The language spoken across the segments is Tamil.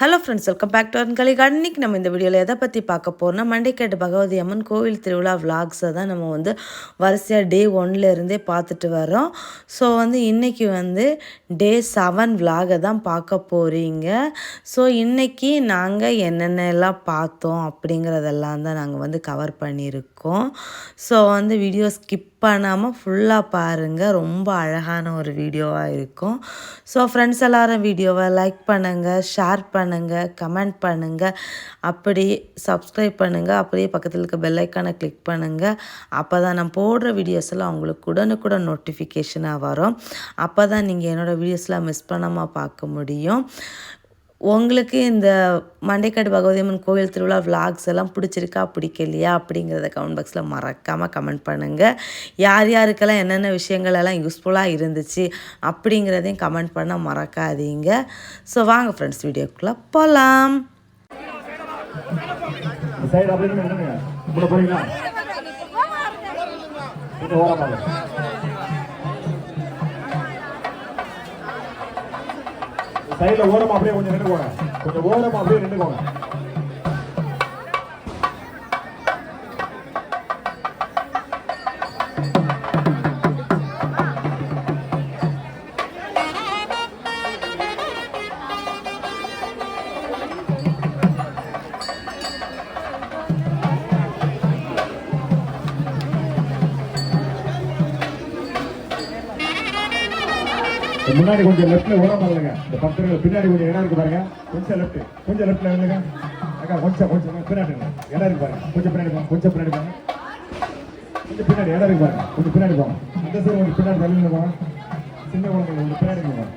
Hello friends, welcome back to அன்கலிகா. இன்றைக்கி நம்ம இந்த வீடியோவில் எதை பற்றி பார்க்க போகிறோம்னா, மண்டைக்காடு பகவதி அம்மன் கோவில் திருவிழா விலாக்ஸை தான் நம்ம வரிசையாக டே 1லேருந்தே பார்த்துட்டு வரோம். ஸோ இன்றைக்கி டே 7 விலாகை தான் பார்க்க போகிறீங்க. ஸோ இன்றைக்கி நாங்கள் என்னென்னலாம் பார்த்தோம் அப்படிங்கிறதெல்லாம் தான் நாங்கள் கவர் பண்ணியிருக்கோம். ஸோ வீடியோ ஸ்கிப் பண்ணாமல் ஃபுல்லாக பாருங்கள். ரொம்ப அழகான ஒரு வீடியோவாக இருக்கும். ஸோ ஃப்ரெண்ட்ஸ் எல்லோரும் வீடியோவை லைக் பண்ணுங்கள், ஷேர் பண்ணுங்கள், கமெண்ட் பண்ணுங்கள், அப்படி சப்ஸ்கிரைப் பண்ணுங்கள். அப்படியே பக்கத்தில் இருக்க பெல் ஐக்கானை கிளிக் பண்ணுங்கள். அப்போ தான் நான் போடுற வீடியோஸ் எல்லாம் உங்களுக்கு உடனுக்குடன் நோட்டிஃபிகேஷனாக வரும். அப்போ தான் நீங்கள் என்னோடய வீடியோஸ்லாம் மிஸ் பண்ணாமல் பார்க்க முடியும். உங்களுக்கு இந்த மண்டைக்காடு பகவதி அம்மன் கோவில் திருவிழா விலாக்ஸ் எல்லாம் பிடிச்சிருக்கா பிடிக்கலையா அப்படிங்கிறத கமெண்ட் பாக்ஸில் மறக்காமல் கமெண்ட் பண்ணுங்கள். யார் யாருக்கெல்லாம் என்னென்ன விஷயங்கள் எல்லாம் யூஸ்ஃபுல்லாக இருந்துச்சு அப்படிங்கிறதையும் கமெண்ட் பண்ண மறக்காதீங்க. ஸோ வாங்க ஃப்ரெண்ட்ஸ், வீடியோக்குள்ளே போகலாம். சைடில் ஓரமாக அப்படியே கொஞ்சம் நின்றுக்கோங்க, கொஞ்சம் ஓரமாக அப்படியே நின்றுக்கோங்க. முன்னாடி கொஞ்சம் லெஃப்ட்ல ஓரமா இல்லைங்க, இந்த பக்தர்கள் பின்னாடி கொஞ்சம் இடம் இருக்கு பாருங்க. கொஞ்சம் லெஃப்ட்ல இல்லைங்க அக்கா, கொஞ்சம் பின்னாடி இடம் இருக்கு பாருங்க. கொஞ்சம் பின்னாடி போங்க, கொஞ்சம் பின்னாடி போங்க, கொஞ்சம் பின்னாடி இடம் இருக்கு பாருங்க. கொஞ்சம் பின்னாடி போங்க, அந்த சைடு கொஞ்சம் பின்னாடி தள்ளி போங்க. சின்ன குழந்தைங்க கொஞ்சம் பின்னாடி போங்க.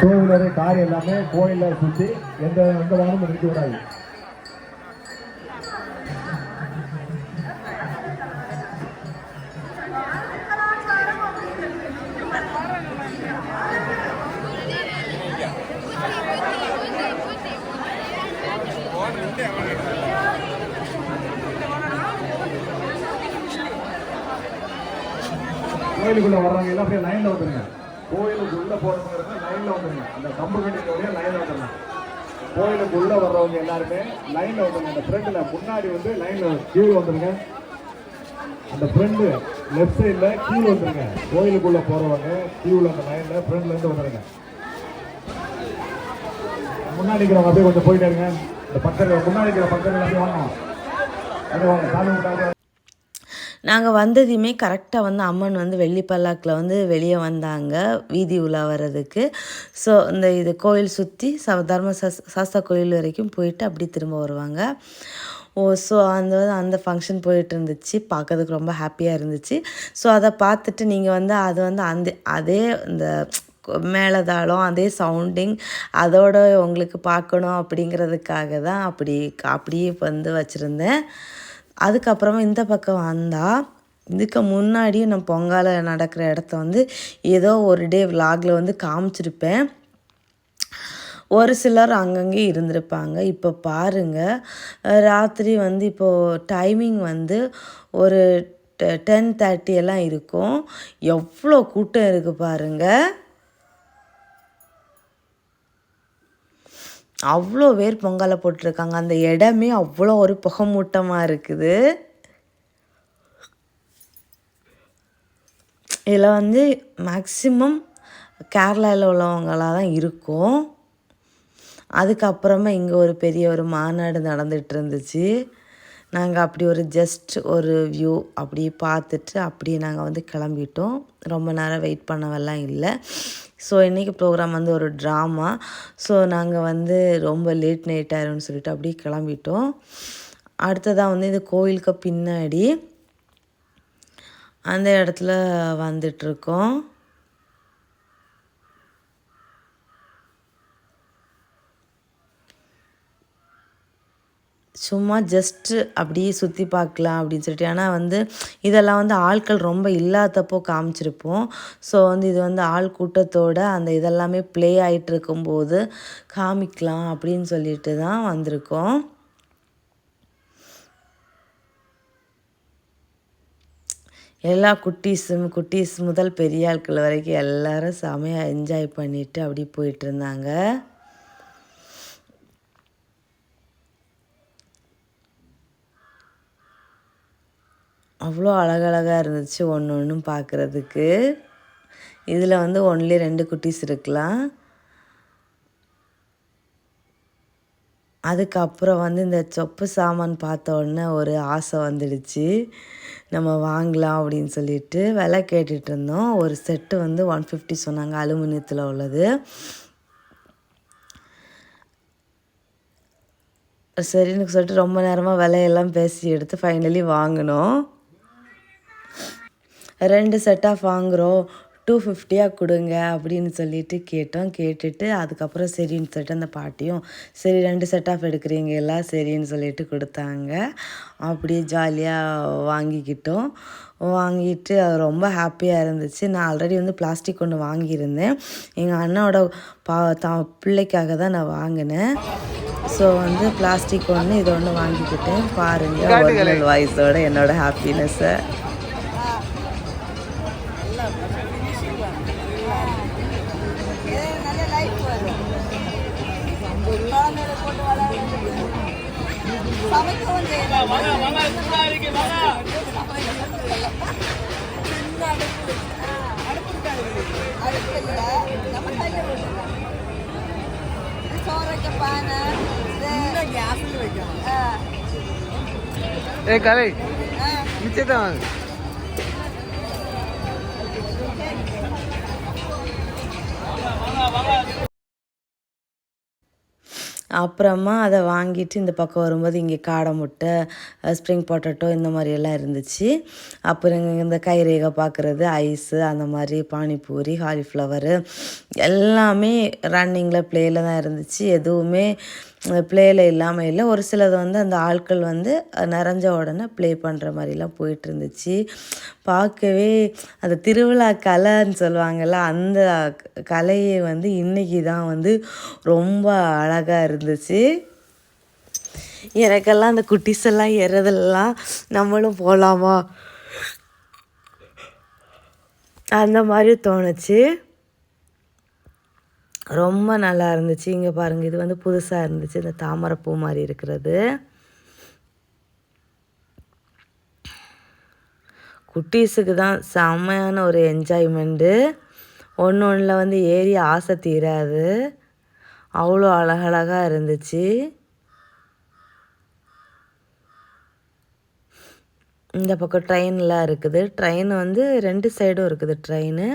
டூ வீலரு கார் எல்லாமே கோயிலில் சுற்றி எந்த வாகனமும் நிறுத்தி விடாது. கோயிலுக்குள்ள வர்றவங்க எல்லாம் அப்படியே லைன்ல வந்துருங்க. கோயிலுக்கு உள்ள போறவங்க லைன்ல வந்துருங்க. அந்த கம்பு கட்டினுடைய லைன்ல வந்துருங்க. கோயிலுக்கு உள்ள வர்றவங்க எல்லாருமே லைன்ல வந்துருங்க. அந்த ஃப்ரெண்ட்ல முன்னாடி லைன்ல கீழே வந்துருங்க. அந்த ஃப்ரெண்டு லெஃப்ட் சைட்ல கீழே வந்துருங்க. கோயிலுக்குள்ள போறவங்க கீழே அந்த லைன்ல ஃப்ரெண்ட்ல இருந்து வந்துருங்க. முன்னாடி இருக்கிறவங்க அப்படியே கொஞ்சம் போயிட்டே இருங்க. இந்த பக்கத்துல முன்னாடி இருக்கிற பக்கத்துல அப்படியே வாங்க, அப்படியே வாங்க. சாமி நாங்கள் வந்ததையுமே கரெக்டாக அம்மன் வெள்ளி பல்லாக்கில் வெளியே வந்தாங்க வீதி உலா வர்றதுக்கு. ஸோ இது கோயில் சுற்றி தர்ம சாஸ்தா கோயில் வரைக்கும் போயிட்டு அப்படி திரும்ப வருவாங்க. ஸோ அந்த ஃபங்க்ஷன் போயிட்டு இருந்துச்சு. பார்க்கறதுக்கு ரொம்ப ஹாப்பியாக இருந்துச்சு. ஸோ அதை பார்த்துட்டு நீங்கள் அது அதே இந்த மேளதாளம், அதே சவுண்டிங் அதோட உங்களுக்கு பார்க்கணும் அப்படிங்கிறதுக்காக தான் அப்படியே வச்சுருந்தேன். அதுக்கப்புறமா இந்த பக்கம் வந்தால் இதுக்கு முன்னாடியும் நான் பொங்கல் நடக்கிற இடத்த ஏதோ ஒரு டே விலாகில் காமிச்சிருப்பேன். ஒரு சிலர் அங்கங்கே இருந்திருப்பாங்க. இப்போ பாருங்கள், ராத்திரி இப்போது டைமிங் ஒரு 10:30 எல்லாம் இருக்கும். எவ்வளோ கூட்டம் இருக்குது பாருங்கள். அவ்வளோ பேர் பொங்கலை போட்டிருக்காங்க. அந்த இடமே அவ்வளோ ஒரு புகமூட்டமாக இருக்குது. இதில் மேக்ஸிமம் கேரளாவில் உள்ளவங்களாக தான் இருக்கும். அதுக்கப்புறமா இங்கே ஒரு பெரிய ஒரு மாநாடு நடந்துகிட்டு இருந்துச்சு. நாங்கள் அப்படி ஒரு ஜஸ்ட் ஒரு வியூ அப்படி பார்த்துட்டு அப்படியே நாங்கள் வந்து கிளம்பிட்டோம். ரொம்ப நேரம் வெயிட் பண்ணவெல்லாம் இல்லை. ஸோ இன்றைக்கி ப்ரோக்ராம் வந்து ஒரு ட்ராமா. ஸோ நாங்கள் வந்து ரொம்ப லேட் நைட் ஆயிரும்னு சொல்லிட்டு அப்படியே கிளம்பிட்டோம். அடுத்ததாக வந்து இந்த கோயிலுக்கு பின்னாடி அந்த இடத்துல வந்துட்டுருக்கோம். சும்மா ஜஸ்ட்டு அப்படியே சுற்றி பார்க்கலாம் அப்படின்னு சொல்லிட்டு. ஏன்னா வந்து இதெல்லாம் வந்து ஆட்கள் ரொம்ப இல்லாதப்போ காமிச்சிருப்போம். ஸோ வந்து இது வந்து ஆள் கூட்டத்தோட அந்த இதெல்லாமே ப்ளே ஆகிட்டு இருக்கும்போது காமிக்கலாம் அப்படின்னு சொல்லிட்டு தான் வந்திருக்கோம். எல்லா குட்டீஸ் முதல் பெரிய ஆட்கள் வரைக்கும் எல்லோரும் செமையாக என்ஜாய் பண்ணிவிட்டு அப்படி போயிட்டுருந்தாங்க. அவ்வளோ அழகழகாக இருந்துச்சு ஒன்று ஒன்றும் பார்க்குறதுக்கு. இதில் வந்து ஒன்லி 2 குட்டீஸ் இருக்கலாம். அதுக்கப்புறம் வந்து இந்த சொப்பு சாமான் பார்த்த உடனே ஒரு ஆசை வந்துடுச்சு, நம்ம வாங்கலாம் அப்படின்னு சொல்லிட்டு விலை கேட்டுட்டு இருந்தோம். ஒரு செட்டு வந்து 150 சொன்னாங்க, அலுமினியத்தில் உள்ளது. சரின்னு சொல்லிட்டு ரொம்ப நேரமாக விலையெல்லாம் பேசி எடுத்து ஃபைனலி வாங்கினோம். 2 செட் ஆஃப் வாங்குகிறோம், 250 கொடுங்க அப்படின்னு சொல்லிட்டு கேட்டோம். கேட்டுட்டு அதுக்கப்புறம் சரின்னு சொல்லிட்டு அந்த பாட்டியும் சரி 2 செட் ஆஃப் எடுக்கிறீங்களா சரின்னு சொல்லிட்டு கொடுத்தாங்க. அப்படியே ஜாலியாக வாங்கிக்கிட்டோம். வாங்கிட்டு அது ரொம்ப ஹாப்பியாக இருந்துச்சு. நான் ஆல்ரெடி வந்து பிளாஸ்டிக் ஒன்று வாங்கியிருந்தேன். எங்கள் அண்ணாவோட பிள்ளைக்காக தான் நான் வாங்கினேன். ஸோ வந்து பிளாஸ்டிக் ஒன்று இது ஒன்று வாங்கிக்கிட்டேன். பாருங்கள் ஒரிஜினல் வாய்ஸோட என்னோடய ஹாப்பினஸ்ஸை. கலை மிச்சதான் அப்புறமா அதை வாங்கிட்டு இந்த பக்கம் வரும்போது இங்கே காடை முட்டை, ஸ்ப்ரிங் பொட்டேட்டோ இந்த மாதிரியெல்லாம் இருந்துச்சு. அப்புறம் இந்த கைரேகை பார்க்குறது, ஐஸு, அந்த மாதிரி பானிபூரி, காலிஃப்ளவரு எல்லாமே ரன்னிங்கில் ப்ளேயில் தான் இருந்துச்சு. எதுவுமே ப்ளேயில் இல்லாமல் இல்லை. ஒரு சிலது வந்து அந்த ஆட்கள் வந்து நிறைஞ்ச உடனே ப்ளே பண்ணுற மாதிரிலாம் போயிட்டு இருந்துச்சு. பார்க்கவே அந்த திருவிழா கலைன்னு சொல்லுவாங்கள்ல, அந்த கலையை வந்து இன்றைக்கி தான் வந்து ரொம்ப அழகாக இருந்துச்சு. எனக்கெல்லாம் அந்த குட்டீஸ் எல்லாம் ஏறதெல்லாம் நம்மளும் போகலாமா அந்த மாதிரி தோணுச்சு. ரொம்ப நல்லா இருந்துச்சு. இங்கே பாருங்கள், இது வந்து புதுசாக இருந்துச்சு, இந்த தாமரைப்பூ மாதிரி இருக்கிறது. குட்டீஸுக்கு தான் செம்மையான ஒரு என்ஜாய்மெண்ட்டு. ஒன்றில் வந்து ஏறி ஆசை தீராது, அவ்வளோ அழகழகாக இருந்துச்சு. இந்த பக்கம் ட்ரெயின்லாம் இருக்குது. ட்ரெயின் வந்து 2 சைடும் இருக்குது ட்ரெயின்.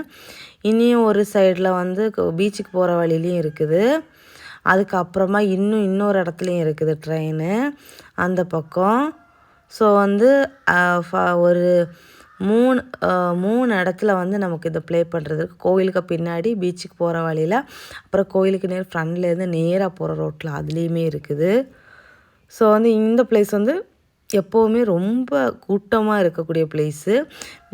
இனியும் ஒரு சைடில் வந்து பீச்சுக்கு போகிற வழியிலையும் இருக்குது. அதுக்கப்புறமா இன்னொரு இடத்துலையும் இருக்குது ட்ரெயின் அந்த பக்கம். ஸோ வந்து ஒரு 3 இடத்துல வந்து நமக்கு இதை ப்ளே பண்ணுறதுக்கு, கோயிலுக்கு பின்னாடி, பீச்சுக்கு போகிற வழியில், அப்புறம் கோயிலுக்கு நேர் ஃப்ரண்ட்லேருந்து நேராக போகிற ரோட்டில் அதுலேயுமே இருக்குது. ஸோ வந்து இந்த பிளேஸ் வந்து எப்போவுமே ரொம்ப கூட்டமாக இருக்கக்கூடிய பிளேஸு.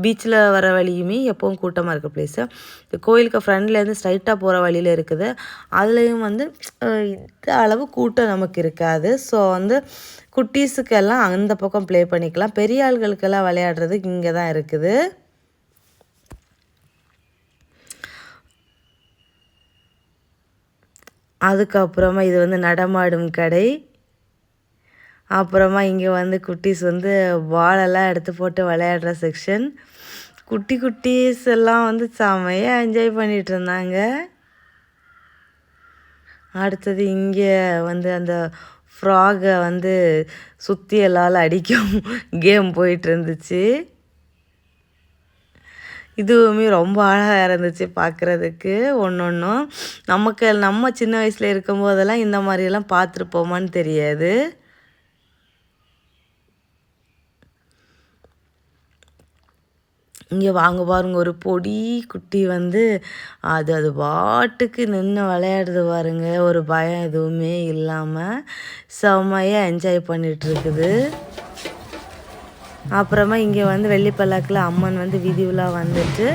பீச்சில் வர வழியுமே எப்போவும் கூட்டமாக இருக்க பிளேஸு. இந்த கோயிலுக்கு ஃப்ரண்ட்லேருந்து ஸ்ட்ரைட்டாக போகிற வழியில் இருக்குது. அதுலேயும் வந்து இந்த அளவு கூட்டம் நமக்கு இருக்காது. ஸோ வந்து குட்டீஸுக்கெல்லாம் அந்த பக்கம் ப்ளே பண்ணிக்கலாம். பெரிய ஆள்களுக்கெல்லாம் விளையாடுறதுக்கு இங்கே தான் இருக்குது. அதுக்கப்புறமா இது வந்து நடமாடும் கடை. அப்புறமா இங்கே வந்து குட்டீஸ் வந்து பாலெல்லாம் எடுத்து போட்டு விளையாடுற செக்ஷன். குட்டீஸ் எல்லாம் வந்து செமையாக என்ஜாய் பண்ணிகிட்டு இருந்தாங்க. அடுத்தது இங்கே வந்து அந்த ஃப்ராகை வந்து சுற்றி எல்லால் அடிக்கும் கேம் போயிட்டு இருந்துச்சு. இதுவுமே ரொம்ப அழகாக இருந்துச்சு பார்க்குறதுக்கு. ஒன்றும் நம்ம சின்ன வயசில் இருக்கும்போதெல்லாம் இந்த மாதிரியெல்லாம் பார்த்துருப்போமான்னு தெரியாது. இங்கே வாங்க பாருங்க, ஒரு பொடி குட்டி வந்து அது பாட்டுக்கு நின்று விளையாடுது பாருங்க, ஒரு பயம் எதுவுமே இல்லாமல் செம்மையாக என்ஜாய் பண்ணிகிட்ருக்குது. அப்புறமா இங்கே வந்து வெள்ளிப்பல்லாக்கில் அம்மன் வந்து வீதி உலா வந்துட்டு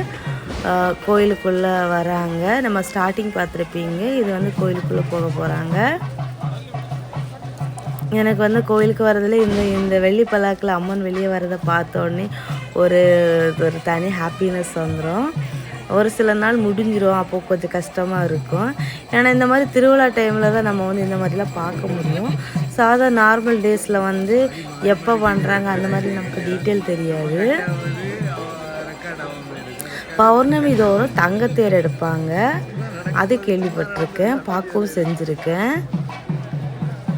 கோயிலுக்குள்ளே வராங்க. நம்ம ஸ்டார்டிங் பார்த்துருப்பீங்க, இது வந்து கோயிலுக்குள்ளே போக போகிறாங்க. எனக்கு வந்து கோயிலுக்கு வரதில் இந்த வெள்ளிப்பல்லாக்கில் அம்மன் வெளியே வரதை பார்த்தோன்னே ஒரு தனி ஹாப்பினஸ் வந்துடும். ஒரு சில நாள் முடிஞ்சிடும், அப்போது கொஞ்சம் கஷ்டமாக இருக்கும். ஏன்னா இந்த மாதிரி திருவிழா டைமில் தான் நம்ம வந்து இந்த மாதிரிலாம் பார்க்க முடியும். நார்மல் டேஸில் வந்து எப்போ பண்ணுறாங்க அந்த மாதிரி நமக்கு டீட்டெயில் தெரியாது. பௌர்ணமி தோறும் தங்கத்தேர் எடுப்பாங்க, அது கேள்விப்பட்டிருக்கேன், பார்க்கவும் செஞ்சுருக்கேன்.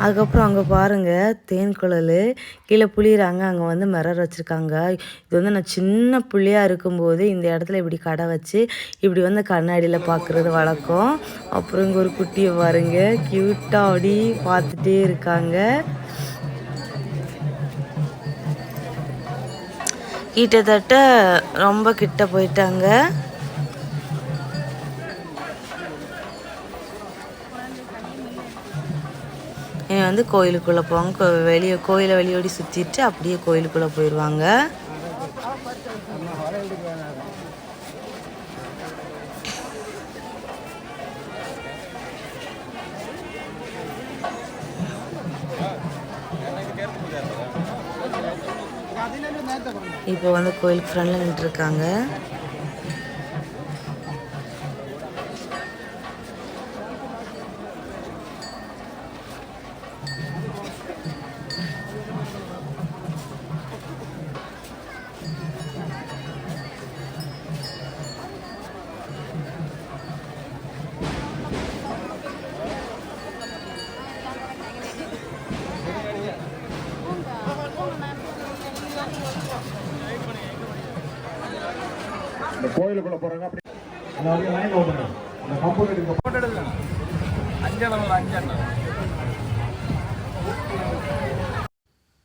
அதுக்கப்புறம் அங்கே பாருங்கள் தேன் குழல் கீழே புளிகிறாங்க, அங்கே வந்து மிரர் வச்சுருக்காங்க. இது வந்து நான் சின்ன புள்ளியாக இருக்கும்போது இந்த இடத்துல இப்படி கடை வச்சு இப்படி வந்து கண்ணாடியில் பார்க்குறது வழக்கம். அப்புறம் இங்கே ஒரு குட்டியை பாருங்க, க்யூட்டாக அப்படி பார்த்துட்டே இருக்காங்க. கிட்டத்தட்ட ரொம்ப கிட்ட போயிட்டாங்க. இனி வந்து கோயிலுக்குள்ளே போவாங்க. கோயிலை வெளியோடி சுற்றிட்டு அப்படியே கோயிலுக்குள்ளே போயிடுவாங்க. இப்போ வந்து கோயிலுக்கு ஃப்ரெண்டில் நின்றுருக்காங்க. இந்த கோயிலுக்குள்ள போறாங்க, அப்படி அந்த லைன் ஓடுங்க. அந்த கம்பவுண்டுக்கு போட்டோ எடுங்க.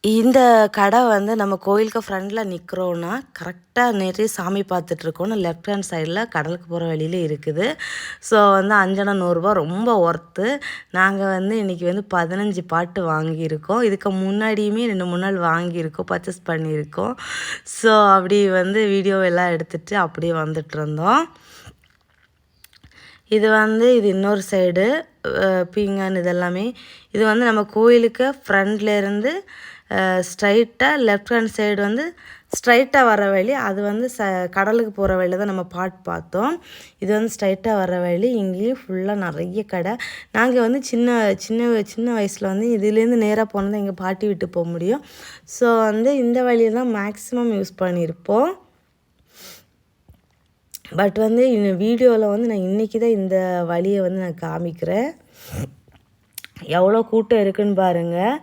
இந்த கடை வந்து நம்ம கோயிலுக்கு ஃப்ரண்டில் நிற்கிறோன்னா கரெக்டாக நிறைய சாமி பார்த்துட்ருக்கோன்னு லெஃப்ட் ஹேண்ட் சைடில் கடலுக்கு போகிற வழியில் இருக்குது. ஸோ வந்து அஞ்சனம் 100 ரூபா, ரொம்ப ஒர்த்து. நாங்கள் வந்து இன்றைக்கி வந்து 15 பாட்டு வாங்கியிருக்கோம். இதுக்கு முன்னாடியுமே 2-3 நாள் வாங்கியிருக்கோம், பர்ச்சேஸ் பண்ணியிருக்கோம். ஸோ அப்படி வந்து வீடியோ எல்லாம் எடுத்துகிட்டு அப்படியே வந்துட்டு இருந்தோம். இது இன்னொரு சைடு பீங்கான் இதெல்லாமே. இது வந்து நம்ம கோயிலுக்கு ஃப்ரண்ட்லேருந்து ஸ்ட்ரைட்டாக லெஃப்ட் ஹேண்ட் சைடு வந்து ஸ்ட்ரைட்டாக வர வழி. அது வந்து கடலுக்கு போகிற வழியில் தான் நம்ம பாட்டு பார்த்தோம். இது வந்து ஸ்ட்ரைட்டாக வர வழி. இங்கேயும் ஃபுல்லாக நிறைய கடை. நாங்கள் வந்து சின்ன வயசில் வந்து இதுலேருந்து நேராக போனால் தான் எங்கள் பாட்டி விட்டு போக முடியும். ஸோ வந்து இந்த வழியை தான் மேக்ஸிமம் யூஸ் பண்ணியிருப்போம். பட் வந்து வீடியோவில் வந்து நான் இன்றைக்கி தான் இந்த வழியை வந்து நான் காமிக்கிறேன். எவ்வளோ கூட்டம் இருக்குதுன்னு பாருங்கள்.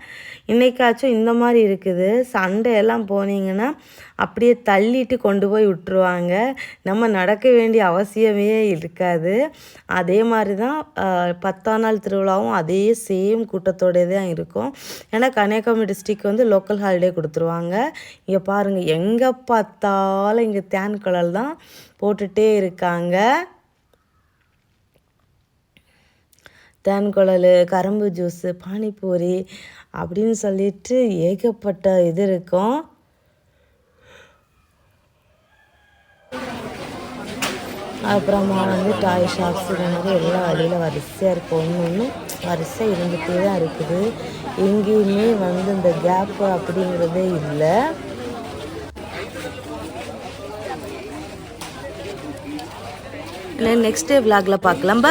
இன்றைக்காச்சும் இந்த மாதிரி இருக்குது. சண்டே எல்லாம் போனீங்கன்னா அப்படியே தள்ளிட்டு கொண்டு போய் விட்டுருவாங்க. நம்ம நடக்க வேண்டிய அவசியமே இருக்காது. அதே மாதிரி தான் 10ஆம் நாள் திருவிழாவும் அதே சேம் கூட்டத்தோடே தான் இருக்கும். ஏன்னா கன்னியாகுமரி டிஸ்ட்ரிக் வந்து லோக்கல் ஹாலிடே கொடுத்துருவாங்க. இங்கே பாருங்கள், எங்கே பார்த்தாலும் இங்கே தேன் குழல் தான் போட்டுகிட்டே இருக்காங்க. தேன்குழல், கரும்பு ஜூஸு, பானிபூரி அப்படின்னு சொல்லிட்டு ஏகப்பட்ட இது இருக்கும். அப்புறமா வந்து டாய் ஷாப்ஸ் இந்த மாதிரி எல்லா வழியில் வரிசையாக இருக்கும். ஒன்று வரிசையாக இருந்துகிட்டே தான் இருக்குது. எங்கேயுமே வந்து இந்த கேப்பு அப்படிங்கிறதே இல்லை. நெக்ஸ்ட் டே விலாகில் பார்க்கலாம்.